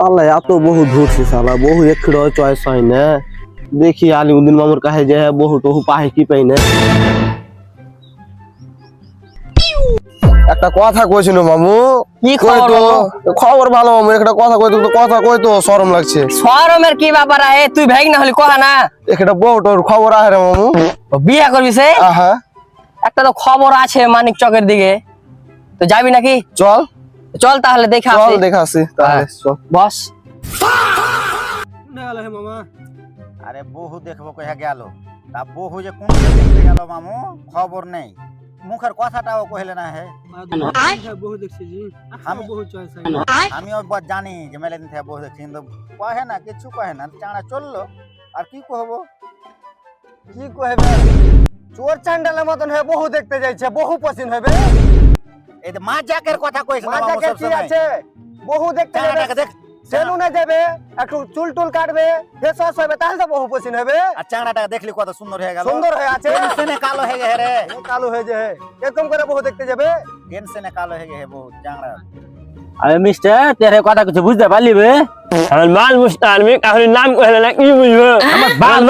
আল্লাহ এত বহু ধরছি শালা বহু একড় চয়েস হয় না দেখি আলিউদ্দিন মামুর কাছে যে বহু টহু পাহে কি পাই না একটা কথা কইছিল মামু কি খবর মামু? খবর ভালো মামু একটা কথা কইতো কথা কইতো শরম লাগছে শরমের কি ব্যাপার আহে তুই ভাগ না হলি কহা না একটা বহুটোর খবর আহে রে মামু বিয়া করবি সে আহা একটা তো খবর আছে মানিক চকের দিকে তো যাবি নাকি চল চল তাহলে দেখে চল আসি দেখাছি তাহলে চল বস আরে বহু দেখবো কইয়া গেল তা বহু যে কোন দেখতে গেল মামু খবর নেই মুখের কথাটাও কইলে না হে আমিও জানি যে মেলে দিন থেকে বহু দেখছি কিন্তু কহে না কিছু কহে না চাঁড়া চললো আর কি কহবো কি কইবে চোর চান্ডালের মতন হয়ে বহু দেখতে যাইছে বহু পছন্দ হবে এই যে মাজাকের কথা কইছ না মামু মাজাকে সব কি সময় আছে বহু দেখতে চাঁড়াটাকে যাবে দেখ সেলুনে যাবে একটু চুল টুল কাটবে ফেস ওয়াশ হবে তাহলে তো বহু পছন্দ হবে আর চাঁড়াটাকে দেখলি কত সুন্দর হয়ে গেল সুন্দর হয়ে আছে টেনশনে কালো হয়ে গেছে রে কালো হয়ে যায় এরকম করে বহু দেখতে যাবে টেনশনে কালো হয়ে গেছে বহুত চাঁড়া अरे मिस्टर तेरे কথা কিছু বুঝতে পারলি বে আমার মাল মুস্তান মে কাহলে নাম কইলে না কি বুঝবে আমার বাল